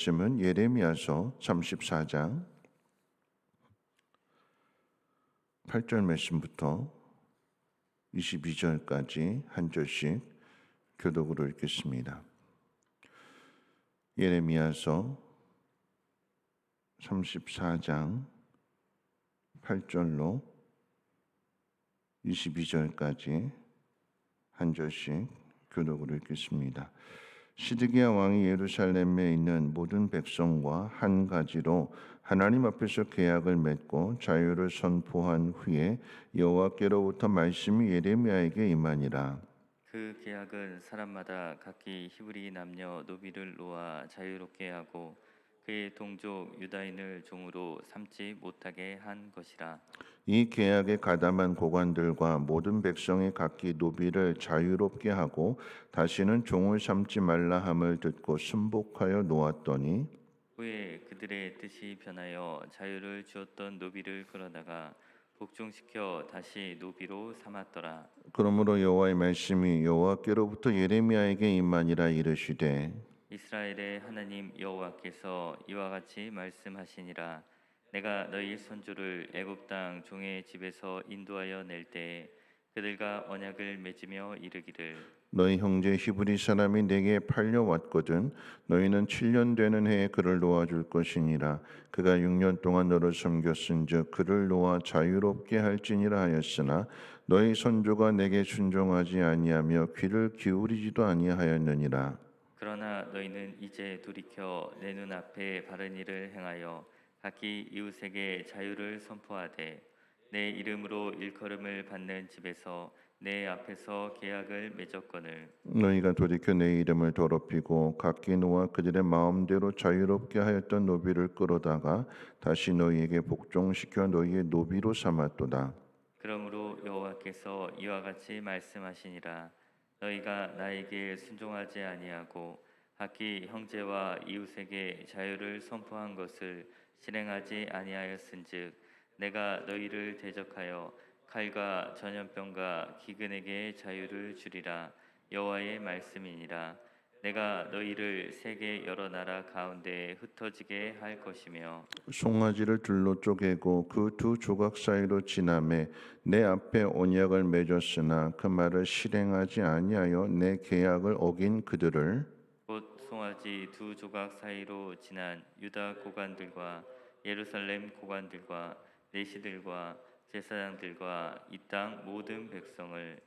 말씀은 예레미야서 34장 8절 말씀부터 22절까지 한 절씩 교독으로 읽겠습니다. 예레미야서 34장 8절로 22절까지 한 절씩 교독으로 읽겠습니다. 시드기야 왕이 예루살렘에 있는 모든 백성과 한 가지로 하나님 앞에서 계약을 맺고 자유를 선포한 후에 여호와께로부터 말씀이 예레미야에게 임하니라. 그 계약은 사람마다 각기 히브리 남녀 노비를 놓아 자유롭게 하고 그의 동족 유다인을 종으로 삼지 못하게 한 것이라. 이 계약에 가담한 고관들과 모든 백성이 각기 노비를 자유롭게 하고 다시는 종을 삼지 말라 함을 듣고 순복하여 놓았더니 후에 그들의 뜻이 변하여 자유를 주었던 노비를 끌어다가 복종시켜 다시 노비로 삼았더라. 그러므로 여호와의 말씀이 여호와께로부터 예레미야에게 임하니라 이르시되 이스라엘의 하나님 여호와께서 이와 같이 말씀하시니라. 내가 너희 손주를 애굽 땅 종의 집에서 인도하여 낼 때에 그들과 언약을 맺으며 이르기를 너희 형제 히브리 사람이 내게 팔려왔거든 너희는 7년 되는 해에 그를 놓아줄 것이니라. 그가 6년 동안 너를 섬겼은즉 그를 놓아 자유롭게 할지니라 하였으나 너희 선조가 내게 순종하지 아니하며 귀를 기울이지도 아니하였느니라. 그러나 너희는 이제 돌이켜 내 눈앞에 바른 일을 행하여 각기 이웃에게 자유를 선포하되 내 이름으로 일컬음을 받는 집에서 내 앞에서 계약을 맺었거늘 너희가 돌이켜 내 이름을 더럽히고 각기 놓아 그들의 마음대로 자유롭게 하였던 노비를 끌어다가 다시 너희에게 복종시켜 너희의 노비로 삼았도다. 그러므로 여호와께서 이와 같이 말씀하시니라. 너희가 나에게 순종하지 아니하고 각기 형제와 이웃에게 자유를 선포한 것을 실행하지 아니하였은즉 내가 너희를 대적하여 칼과 전염병과 기근에게 자유를 주리라. 여호와의 말씀이니라. 내가 너희를 세계 여러 나라 가운데 흩어지게 할 것이며 송아지를 둘로 쪼개고 그 두 조각 사이로 지나매 내 앞에 언약을 맺었으나 그 말을 실행하지 아니하여 내 계약을 어긴 그들을 곧 송아지 두 조각 사이로 지난 유다 고관들과 예루살렘 고관들과 내시들과 제사장들과 이 땅 모든 백성을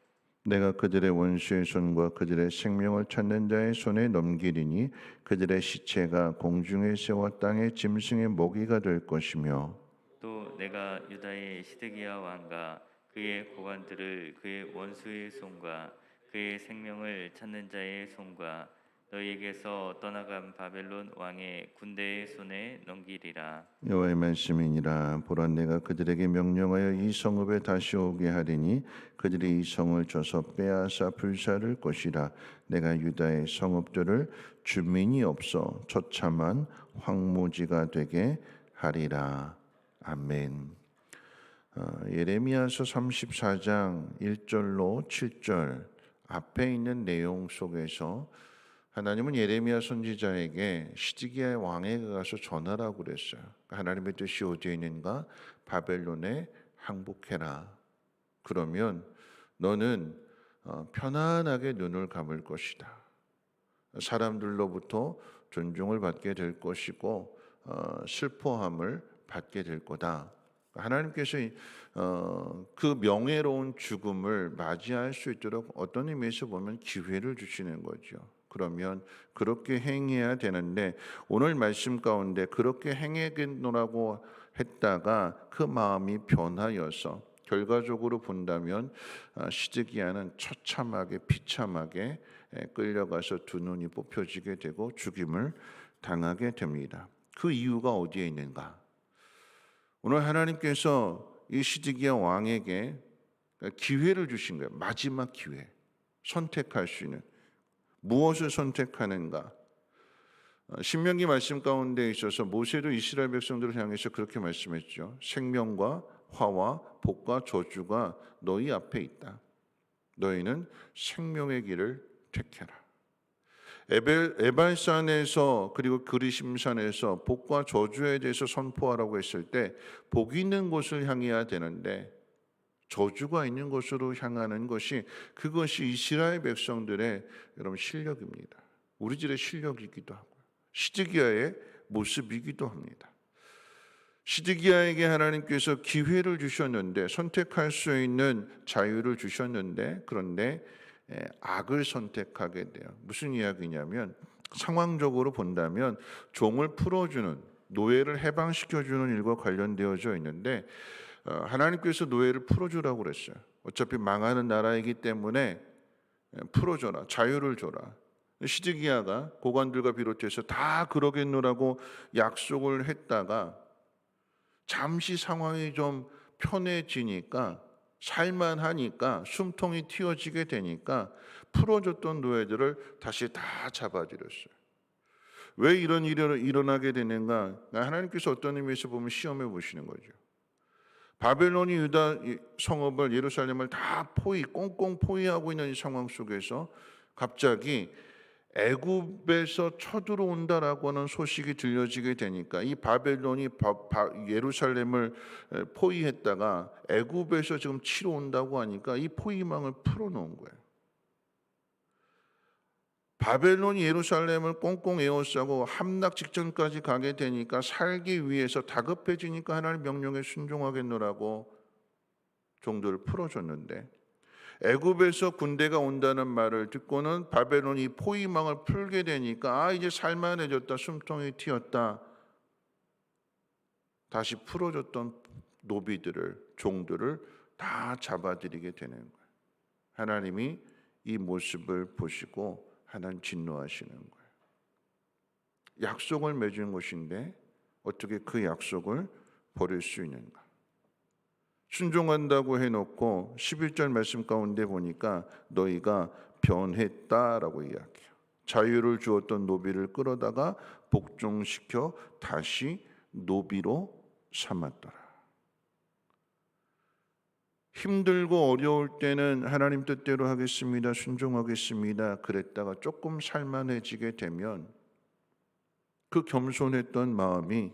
내가 그들의 원수의 손과 그들의 생명을 찾는 자의 손에 넘기리니 그들의 시체가 공중에 새와 땅의 짐승의 먹이가 될 것이며 또 내가 유다의 시드기야 왕과 그의 고관들을 그의 원수의 손과 그의 생명을 찾는 자의 손과 너희에게서 떠나간 바벨론 왕의 군대의 손에 넘기리라. 여호와의 말씀이니라. 보라 내가 그들에게 명령하여 이 성읍에 다시 오게 하리니 그들이 이 성을 줘서 빼앗아 불사를 것이라. 내가 유다의 성읍들을 주민이 없어 처참한 황무지가 되게 하리라. 아멘. 예레미야서 34장 1절로 7절 앞에 있는 내용 속에서 하나님은 예레미야 선지자에게 시드기야 왕에게 가서 전하라고 그랬어요. 하나님의 뜻이 어디에 있는가? 바벨론에 항복해라. 그러면 너는 편안하게 눈을 감을 것이다. 사람들로부터 존중을 받게 될 것이고 슬퍼함을 받게 될 거다. 하나님께서 그 명예로운 죽음을 맞이할 수 있도록 어떤 의미에서 보면 기회를 주시는 거죠. 그러면 그렇게 행해야 되는데 오늘 말씀 가운데 그렇게 행하겠노라고 했다가 그 마음이 변하여서 결과적으로 본다면 시드기야는 처참하게 비참하게 끌려가서 두 눈이 뽑혀지게 되고 죽임을 당하게 됩니다. 그 이유가 어디에 있는가? 오늘 하나님께서 이 시드기야 왕에게 기회를 주신 거예요. 마지막 기회. 선택할 수 있는. 무엇을 선택하는가? 신명기 말씀 가운데 있어서 모세도 이스라엘 백성들을 향해서 그렇게 말씀했죠. 생명과 화와 복과 저주가 너희 앞에 있다. 너희는 생명의 길을 택해라. 에발산에서 그리고 그리심산에서 복과 저주에 대해서 선포하라고 했을 때 복이 있는 곳을 향해야 되는데 저주가 있는 곳으로 향하는 것이, 그것이 이스라엘 백성들의 여러분 실력입니다. 우리 집의 실력이기도 하고 시드기야의 모습이기도 합니다. 시드기야에게 하나님께서 기회를 주셨는데, 선택할 수 있는 자유를 주셨는데, 그런데 악을 선택하게 돼요. 무슨 이야기냐면, 상황적으로 본다면 종을 풀어주는, 노예를 해방시켜주는 일과 관련되어져 있는데, 하나님께서 노예를 풀어주라고 그랬어요. 어차피 망하는 나라이기 때문에 풀어줘라, 자유를 줘라. 시드기야가 고관들과 비롯해서 다 그러겠노라고 약속을 했다가 잠시 상황이 좀 편해지니까, 살만하니까, 숨통이 틔어지게 되니까 풀어줬던 노예들을 다시 다 잡아들였어요. 왜 이런 일이 일어나게 되는가? 하나님께서 어떤 의미에서 보면 시험해 보시는 거죠. 바벨론이 유다 성읍을, 예루살렘을 다 꽁꽁 포위하고 있는 이 상황 속에서 갑자기 애굽에서 쳐들어온다라고 하는 소식이 들려지게 되니까, 이 바벨론이 예루살렘을 포위했다가 애굽에서 지금 치러 온다고 하니까 이 포위망을 풀어놓은 거예요. 바벨론이 예루살렘을 꽁꽁 에워싸고 함락 직전까지 가게 되니까 살기 위해서 다급해지니까 하나님 명령에 순종하겠노라고 종들을 풀어줬는데, 애굽에서 군대가 온다는 말을 듣고는 바벨론이 포위망을 풀게 되니까 이제 살만해졌다, 숨통이 튀었다, 다시 풀어줬던 노비들을, 종들을 다 잡아들이게 되는 거예요. 하나님이 이 모습을 보시고 하나님 진노하시는 거예요. 약속을 맺은 것인데 어떻게 그 약속을 버릴 수 있는가? 순종한다고 해놓고 11절 말씀 가운데 보니까 너희가 변했다라고 이야기해요. 자유를 주었던 노비를 끌어다가 복종시켜 다시 노비로 삼았더라. 힘들고 어려울 때는 하나님 뜻대로 하겠습니다, 순종하겠습니다, 그랬다가 조금 살만해지게 되면 그 겸손했던 마음이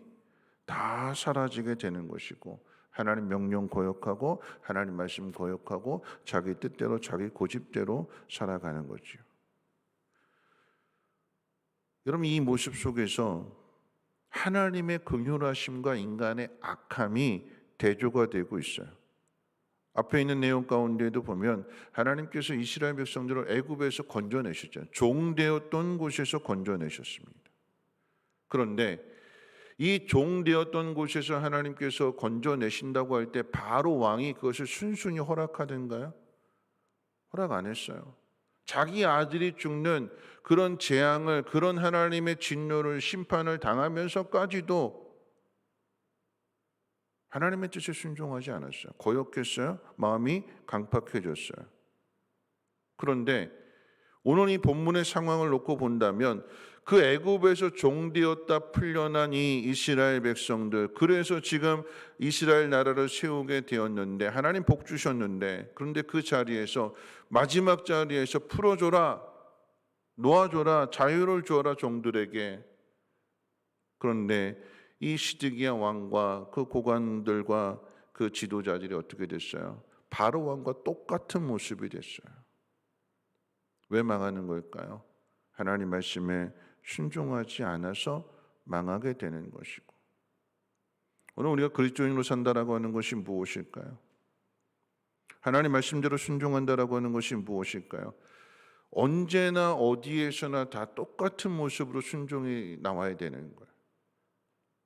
다 사라지게 되는 것이고, 하나님 명령 거역하고 하나님 말씀 거역하고 자기 뜻대로 자기 고집대로 살아가는 거지요. 여러분, 이 모습 속에서 하나님의 긍휼하심과 인간의 악함이 대조가 되고 있어요. 앞에 있는 내용 가운데도 보면 하나님께서 이스라엘 백성들을 애굽에서 건져내셨잖아요. 종되었던 곳에서 건져내셨습니다. 그런데 이 종되었던 곳에서 하나님께서 건져내신다고 할 때 바로 왕이 그것을 순순히 허락하던가요? 허락 안 했어요. 자기 아들이 죽는 그런 재앙을, 그런 하나님의 진노를, 심판을 당하면서까지도 하나님의 뜻에 순종하지 않았어요. 거역했어요. 마음이 강팍해졌어요. 그런데 오늘 이 본문의 상황을 놓고 본다면 그 애굽에서 종되었다 풀려난 이 이스라엘 백성들, 그래서 지금 이스라엘 나라를 세우게 되었는데, 하나님 복 주셨는데, 그런데 그 자리에서, 마지막 자리에서 풀어줘라, 놓아줘라, 자유를 주어라 종들에게. 그런데 이 시드기야 왕과 그 고관들과 그 지도자들이 어떻게 됐어요? 바로 왕과 똑같은 모습이 됐어요. 왜 망하는 걸까요? 하나님 말씀에 순종하지 않아서 망하게 되는 것이고, 오늘 우리가 그리스도인으로 산다라고 하는 것이 무엇일까요? 하나님 말씀대로 순종한다라고 하는 것이 무엇일까요? 언제나 어디에서나 다 똑같은 모습으로 순종이 나와야 되는 거예요.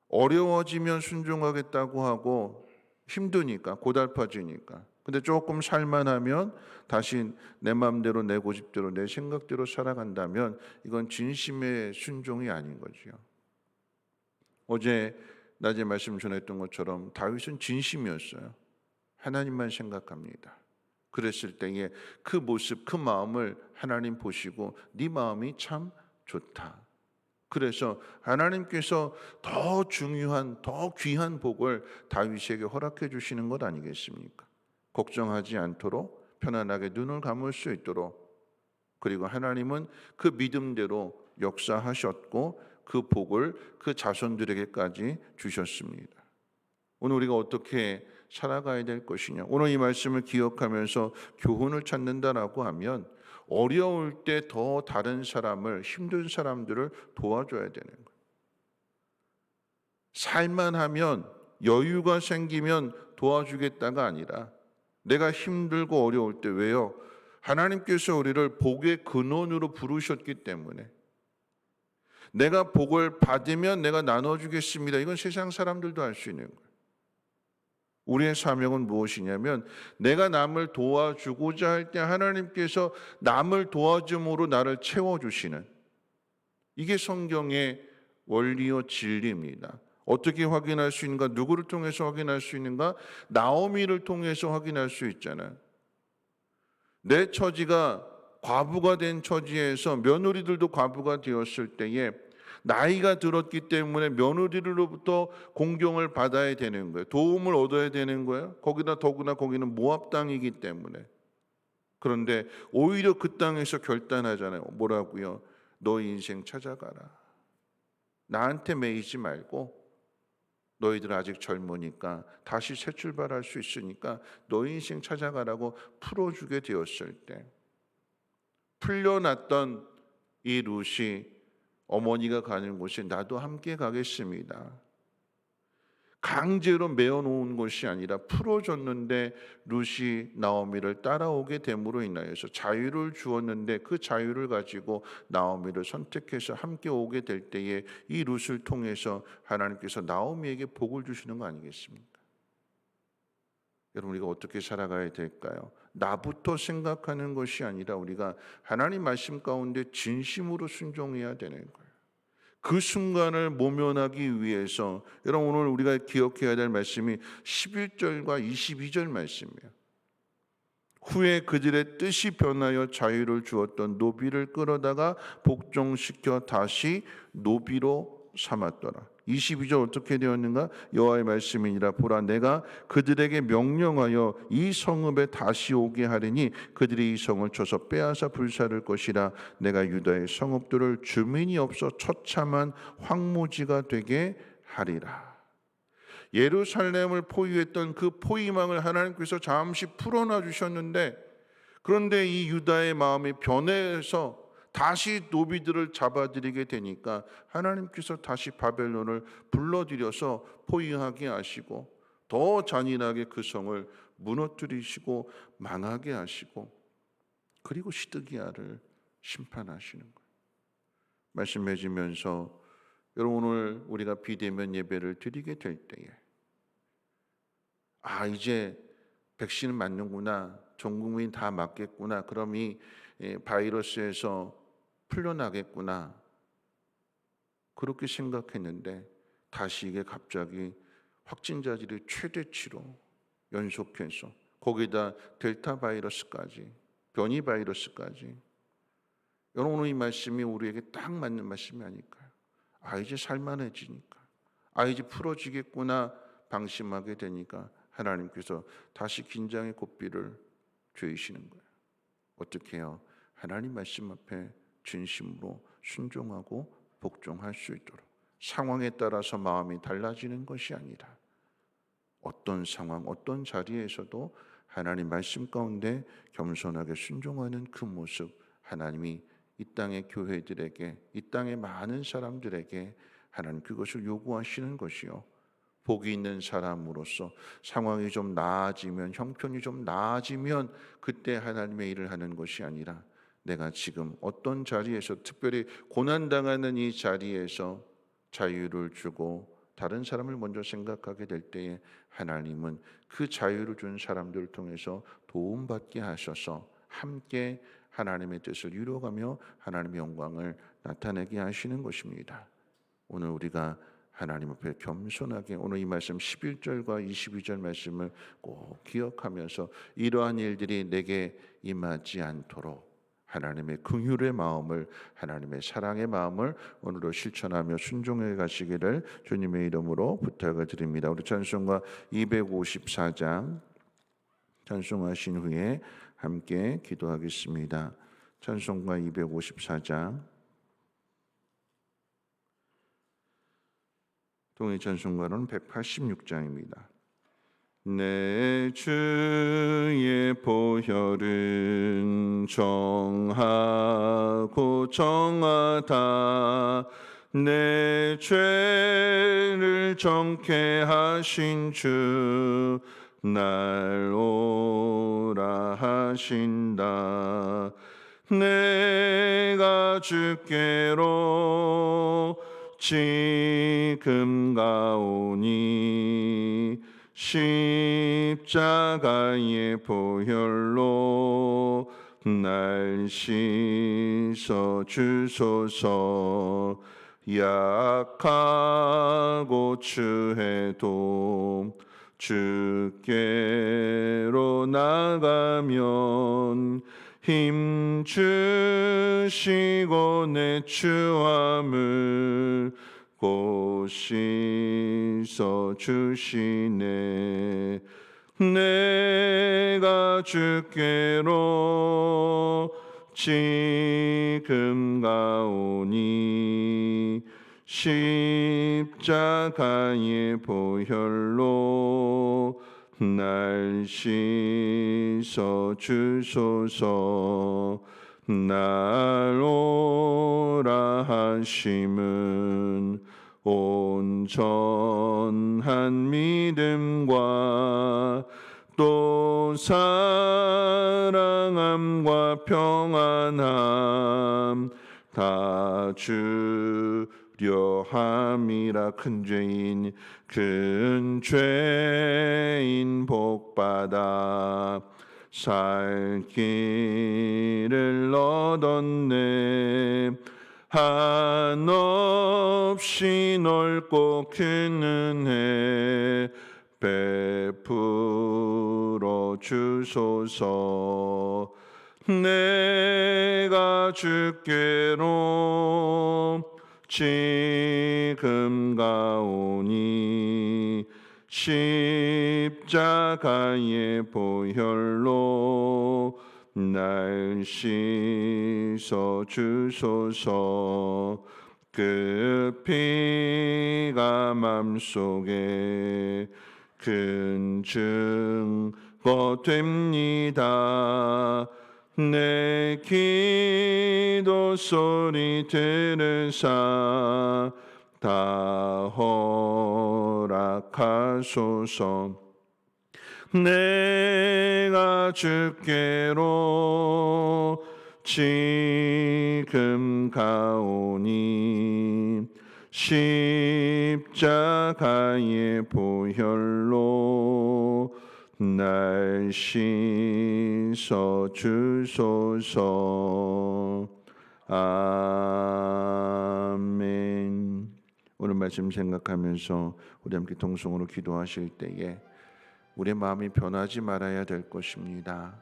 어려워지면 순종하겠다고 하고 힘드니까, 고달파지니까. 근데 조금 살만하면 다시 내 마음대로, 내 고집대로, 내 생각대로 살아간다면 이건 진심의 순종이 아닌 거지요. 어제 낮에 말씀 전했던 것처럼 다윗은 진심이었어요. 하나님만 생각합니다. 그랬을 때에 그 모습, 그 마음을 하나님 보시고 네 마음이 참 좋다. 그래서 하나님께서 더 중요한, 더 귀한 복을 다윗에게 허락해 주시는 것 아니겠습니까? 걱정하지 않도록 편안하게 눈을 감을 수 있도록, 그리고 하나님은 그 믿음대로 역사하셨고 그 복을 그 자손들에게까지 주셨습니다. 오늘 우리가 어떻게 살아가야 될 것이냐. 오늘 이 말씀을 기억하면서 교훈을 찾는다라고 하면 어려울 때 더 다른 사람을, 힘든 사람들을 도와줘야 되는 거예요. 살만하면, 여유가 생기면 도와주겠다가 아니라 내가 힘들고 어려울 때, 왜요? 하나님께서 우리를 복의 근원으로 부르셨기 때문에 내가 복을 받으면 내가 나눠주겠습니다. 이건 세상 사람들도 알 수 있는 거예요. 우리의 사명은 무엇이냐면 내가 남을 도와주고자 할 때 하나님께서 남을 도와줌으로 나를 채워주시는, 이게 성경의 원리요 진리입니다. 어떻게 확인할 수 있는가? 누구를 통해서 확인할 수 있는가? 나오미를 통해서 확인할 수 있잖아요. 내 처지가 과부가 된 처지에서 며느리들도 과부가 되었을 때에 나이가 들었기 때문에 며느리로부터 공경을 받아야 되는 거예요. 도움을 얻어야 되는 거예요. 거기다 더구나 거기는 모압 땅이기 때문에. 그런데 오히려 그 땅에서 결단하잖아요. 뭐라고요? 너 인생 찾아가라. 나한테 매이지 말고 너희들 아직 젊으니까 다시 새 출발할 수 있으니까 너 인생 찾아가라고 풀어주게 되었을 때, 풀려났던 이 룻이 어머니가 가는 곳에 나도 함께 가겠습니다. 강제로 메어놓은 것이 아니라 풀어줬는데 룻이 나오미를 따라오게 됨으로 인하여서 자유를 주었는데 그 자유를 가지고 나오미를 선택해서 함께 오게 될 때에 이 룻을 통해서 하나님께서 나오미에게 복을 주시는 거 아니겠습니까? 여러분, 우리가 어떻게 살아가야 될까요? 나부터 생각하는 것이 아니라 우리가 하나님 말씀 가운데 진심으로 순종해야 되는 거예요. 그 순간을 모면하기 위해서 여러분, 오늘 우리가 기억해야 될 말씀이 11절과 22절 말씀이에요. 후에 그들의 뜻이 변하여 자유를 주었던 노비를 끌어다가 복종시켜 다시 노비로 삼았더라. 22절 어떻게 되었는가? 여호와의 말씀이니라. 보라, 내가 그들에게 명령하여 이 성읍에 다시 오게 하리니 그들이 이 성을 쳐서 빼앗아 불사를 것이라. 내가 유다의 성읍들을 주민이 없어 처참한 황무지가 되게 하리라. 예루살렘을 포위했던 그 포위망을 하나님께서 잠시 풀어놔 주셨는데, 그런데 이 유다의 마음이 변해서 다시 노비들을 잡아들이게 되니까 하나님께서 다시 바벨론을 불러들여서 포위하게 하시고 더 잔인하게 그 성을 무너뜨리시고 망하게 하시고, 그리고 시드기야를 심판하시는 거예요. 말씀 맺으면서 여러분, 오늘 우리가 비대면 예배를 드리게 될 때에 이제 백신은 맞는구나, 전 국민 다 맞겠구나, 그럼 이 바이러스에서 풀려나겠구나, 그렇게 생각했는데 다시 이게 갑자기 확진자들이 최대치로 연속해서, 거기다 델타 바이러스까지, 변이 바이러스까지. 여러분, 오늘 이 말씀이 우리에게 딱 맞는 말씀이 아닐까요? 이제 살만해지니까, 이제 풀어지겠구나 방심하게 되니까 하나님께서 다시 긴장의 고삐를 조이시는 거예요. 어떻게 해요? 하나님 말씀 앞에 진심으로 순종하고 복종할 수 있도록. 상황에 따라서 마음이 달라지는 것이 아니라 어떤 상황, 어떤 자리에서도 하나님 말씀 가운데 겸손하게 순종하는 그 모습, 하나님이 이 땅의 교회들에게, 이 땅의 많은 사람들에게 하나님 그것을 요구하시는 것이요, 복이 있는 사람으로서 상황이 좀 나아지면, 형편이 좀 나아지면 그때 하나님의 일을 하는 것이 아니라 내가 지금 어떤 자리에서, 특별히 고난당하는 이 자리에서 자유를 주고 다른 사람을 먼저 생각하게 될 때에 하나님은 그 자유를 준 사람들을 통해서 도움받게 하셔서 함께 하나님의 뜻을 이루어가며 하나님의 영광을 나타내게 하시는 것입니다. 오늘 우리가 하나님 앞에 겸손하게, 오늘 이 말씀 11절과 22절 말씀을 꼭 기억하면서 이러한 일들이 내게 임하지 않도록 하나님의 긍휼의 마음을, 하나님의 사랑의 마음을 오늘도 실천하며 순종해 가시기를 주님의 이름으로 부탁을 드립니다. 우리 찬송가 254장 찬송하신 후에 함께 기도하겠습니다. 찬송가 254장 통일 찬송가로는 186장입니다. 내 주의 보혈은 정하고 정하다. 내 죄를 정케 하신 주 날 오라 하신다. 내가 주께로 지금 가오니 십자가의 보혈로 날 씻어 주소서. 약하고 추해도 주께로 나가면 힘 주시고 내 추함을 곧 씻어 주시네. 내가 주께로 지금 가오니 십자가의 보혈로 날 씻어 주소서. 날 오라 하심은 온전한 믿음과 또 사랑함과 평안함 다 주려 함이라. 큰 죄인 복받아 살 길을 얻었네. 한없이 넓고 큰 은혜 베풀어 주소서. 내가 주께로 지금 가오니 십자가의 보혈로 날 씻어 주소서. 그 피가 맘속에 큰 증거 됩니다. 내 기도 소리 들으사 다 허락하소서. 내가 주께로 지금 가오니 십자가의 보혈로 날 씻어 주소서. 아멘. 오늘 말씀 생각하면서 우리 함께 통성으로 기도하실 때에 우리의 마음이 변하지 말아야 될 것입니다.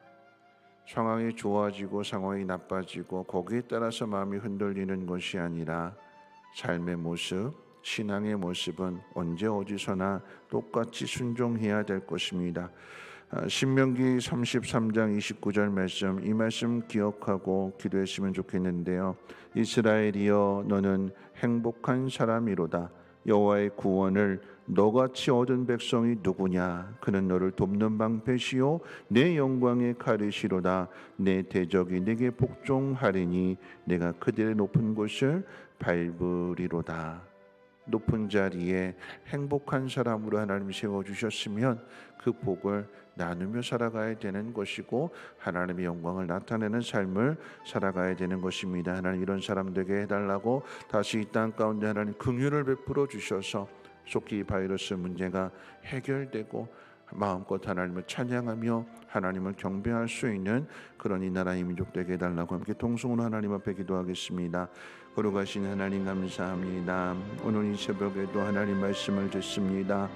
상황이 좋아지고 상황이 나빠지고 거기에 따라서 마음이 흔들리는 것이 아니라 삶의 모습, 신앙의 모습은 언제 어디서나 똑같이 순종해야 될 것입니다. 신명기 33장 29절 말씀, 이 말씀 기억하고 기도했으면 좋겠는데요. 이스라엘이여 너는 행복한 사람이로다. 여호와의 구원을 너같이 얻은 백성이 누구냐? 그는 너를 돕는 방패시요 내 영광의 칼이시로다. 내 대적이 내게 복종하리니 내가 그들의 높은 곳을 밟으리로다. 높은 자리에 행복한 사람으로 하나님 세워주셨으면 그 복을 나누며 살아가야 되는 것이고 하나님의 영광을 나타내는 삶을 살아가야 되는 것입니다. 하나님 이런 사람 되게 해달라고 다시 이 땅 가운데 하나님 긍휼을 베풀어 주셔서 속히 바이러스 문제가 해결되고 마음껏 하나님을 찬양하며 하나님을 경배할 수 있는 그런 이 나라의 민족 되게 해달라고 함께 통성으로 하나님 앞에 기도하겠습니다. 거룩하신 하나님 감사합니다. 오늘 이 새벽에도 하나님 말씀을 듣습니다.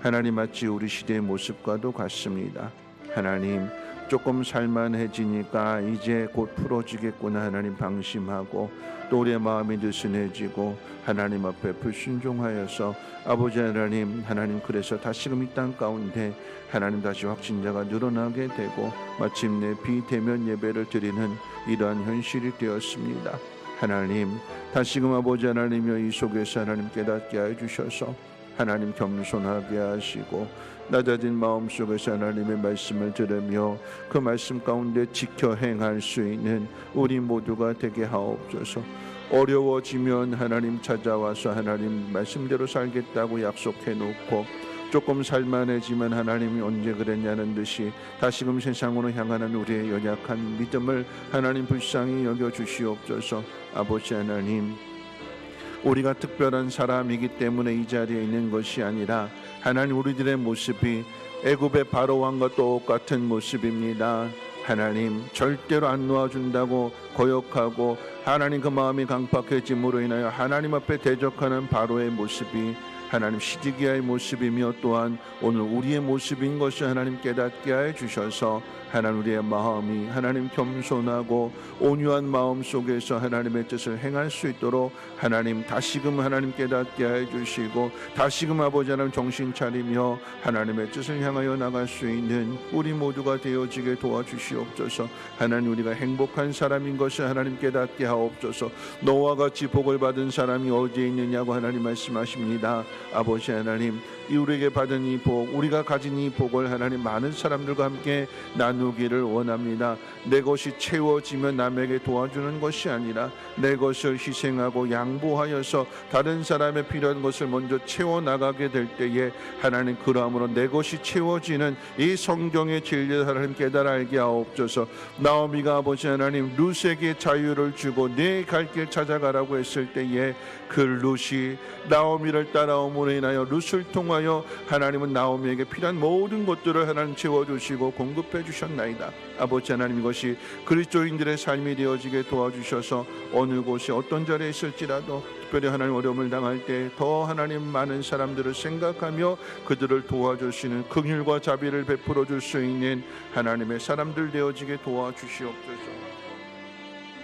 하나님 마치 우리 시대의 모습과도 같습니다. 하나님 조금 살만해지니까 이제 곧 풀어지겠구나 하나님 방심하고 또 우리의 마음이 느슨해지고 하나님 앞에 불순종하여서 아버지 하나님 그래서 다시금 이 땅 가운데 하나님 다시 확진자가 늘어나게 되고 마침내 비대면 예배를 드리는 이러한 현실이 되었습니다. 하나님 다시금 아버지 하나님여 이 속에서 하나님 깨닫게 하여 주셔서 하나님 겸손하게 하시고 낮아진 마음 속에서 하나님의 말씀을 들으며 그 말씀 가운데 지켜 행할 수 있는 우리 모두가 되게 하옵소서. 어려워지면 하나님 찾아와서 하나님 말씀대로 살겠다고 약속해 놓고 조금 살만해지면 하나님이 언제 그랬냐는 듯이 다시금 세상으로 향하는 우리의 연약한 믿음을 하나님 불쌍히 여겨주시옵소서. 아버지 하나님, 우리가 특별한 사람이기 때문에 이 자리에 있는 것이 아니라 하나님 우리들의 모습이 애굽의 바로왕과 똑같은 모습입니다. 하나님 절대로 안 놓아준다고 거역하고 하나님 그 마음이 강팍해짐으로 인하여 하나님 앞에 대적하는 바로의 모습이 하나님 시드기야의 모습이며 또한 오늘 우리의 모습인 것을 하나님 깨닫게 해 주셔서 하나님 우리의 마음이 하나님 겸손하고 온유한 마음 속에서 하나님의 뜻을 행할 수 있도록 하나님 다시금 하나님 깨닫게 해 주시고 다시금 아버지 하나님 정신 차리며 하나님의 뜻을 향하여 나갈 수 있는 우리 모두가 되어지게 도와주시옵소서. 하나님 우리가 행복한 사람인 것을 하나님 깨닫게 하옵소서. 너와 같이 복을 받은 사람이 어디에 있느냐고 하나님 말씀하십니다. 아버지 하나님, 우리에게 받은 이 복, 우리가 가진 이 복을 하나님 많은 사람들과 함께 나누기를 원합니다. 내 것이 채워지면 남에게 도와주는 것이 아니라 내 것을 희생하고 양보하여서 다른 사람의 필요한 것을 먼저 채워나가게 될 때에 하나님 그러함으로 내 것이 채워지는 이 성경의 진리를 하나님 깨달아 알게 하옵소서. 나오미가 아버지 하나님 룻에게 자유를 주고 내 갈 길 찾아가라고 했을 때에 그 룻이 나오미를 따라옴으로 인하여 룻을 통하여 하나님은 나오미에게 필요한 모든 것들을 하나님 채워주시고 공급해 주셨나이다. 아버지 하나님, 이것이 그리스도인들의 삶이 되어지게 도와주셔서 어느 곳에 어떤 자리에 있을지라도 특별히 하나님 어려움을 당할 때 더 하나님 많은 사람들을 생각하며 그들을 도와주시는 긍휼과 자비를 베풀어 줄 수 있는 하나님의 사람들 되어지게 도와주시옵소서.